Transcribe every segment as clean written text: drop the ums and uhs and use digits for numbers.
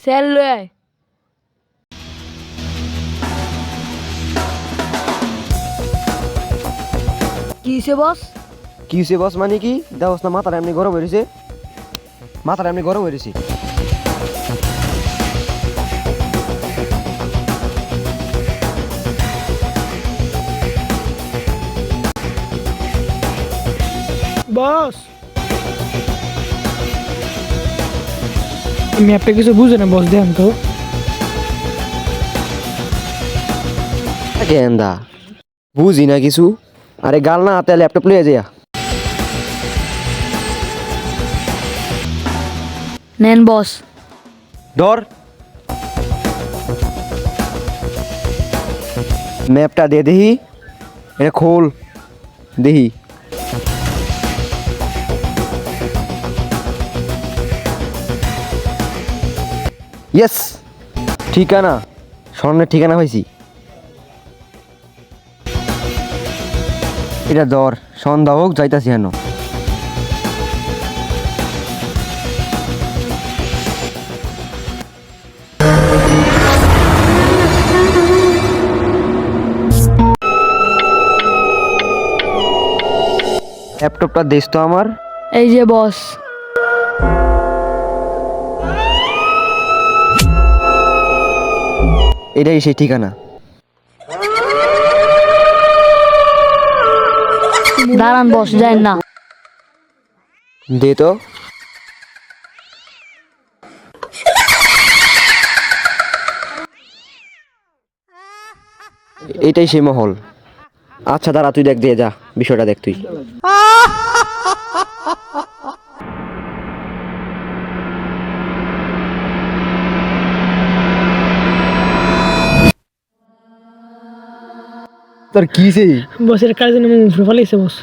Sell লয় কিসে বস কি হয়েছে বস মানে কি দেওস না মাথার এমনি গরম হয়েছে মাথার এমনি গরম হয়েছে বস ম্যাপটা কিছু বুঝে না বস দেন তো গেন্দা বুঝি না কিছু আরে গাল না হাতে ল্যাপটপ লয়ে যা নেন বস ধর ম্যাপটা দে দেখি এটা খোল দেখি ইয়েস ঠিকানা স্বর্ণের ঠিকানা হয়েছি এটা ধর সন্ধ্যা হোক যাইতাছি হেন ল্যাপটপটা দেশ তো আমার এই যে বস এটাই সেই ঠিকানা দাঁড়ান বস যাই না দে তো এটাই সেই মহল আচ্ছা দাঁড়া তুই দেখ দিয়ে যা বিষয়টা দেখ তুই তোর কি সেই বসের কাজে নেমে উপরে ফেলেছে বস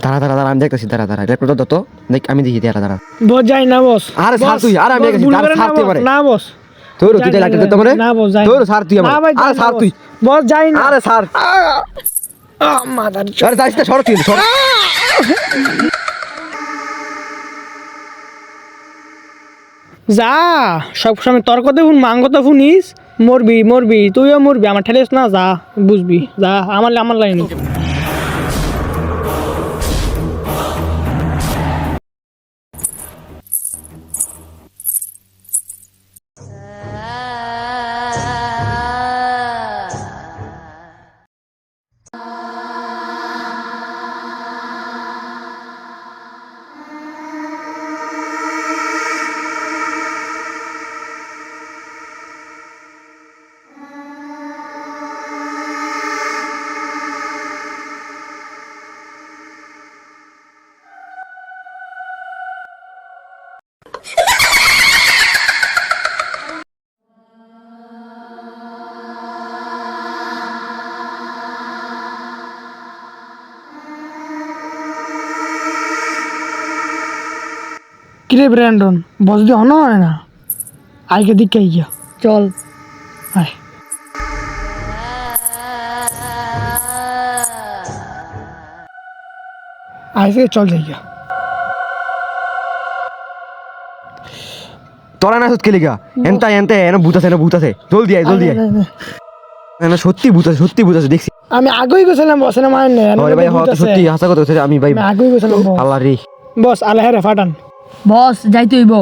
দাঁড়া দাঁড়া দাঁড়া আমি দেখতেছি দাঁড়া দাঁড়া ল্যাপটপটা দত দেখ আমি দেখি দাঁড়া দাঁড়া বস যাই না বস আরে ছাড় তুই আরে আমি দেখেছি দাঁড়া ছাড় তুই আমারে না বস তোর তুই লাগতে দে তোরে না বস যাই তোর ছাড় তুই না আমারে ভাই, আরে যাই না ছাড় বস। তুই বস যাই না আরে ছাড় মাদার আরে যাইস না সর তুই সর যা সব সময় তর্ক দেখুন মাঙ্গ তো শুনিস মরবি মরবি তুইও মরবি আমার ঠেলিস না যা বুঝবি যা আমার লাইনে কিরে ব্র্যান্ডন বস দিয়ে হনো হয় না আইকে দিকে গিয়া চল আয় আইসে চল যাই গিয়া তোরা না সত্যি লিগা এনতা এনতে এনে ভূত আছে জলদি আয় না সত্যি ভূত আছে দেখছি আমি আগেই গেছিলাম বস না মানে নেই আরে ভাই হয়তো সত্যি হাসা কথা হচ্ছে আমি ভাই আমি আগেই গেছিলাম আল্লাহ রে বস আল্লাহ রে ফাটান বস যাইতে হইব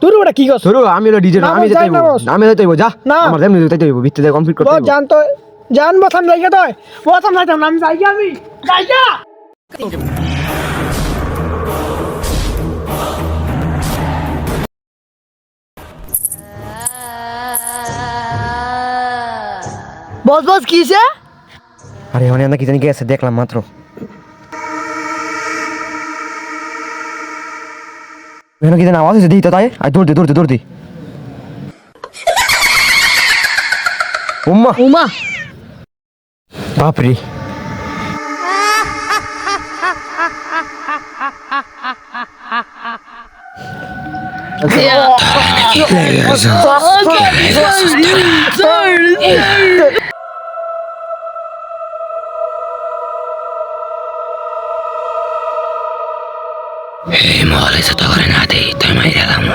তোর ওটা কি কস তোর আমি হলো ডিজে না, আমি বস, যেতে যাই না, বস। আমি যেতে হইব যা না। আমার যেমনি যেতে হইব ভিত্তিতে কমপ্লিট করতে বস হইব জান তো জান বস আমি যাইগা তো বস আমি যাইতাম না আমি যাইগা আমি যাইগা বস বস কিসে আরে মানে আমরা কি জানি গেছে দেখলাম মাত্র এখানে কি জানি আওয়াজ হয়েছে দিই তো তাই আয় দৌড় দি উম্মা উমা বাপরে এই মহলে যত করে না দেই তুই মাইরা দাম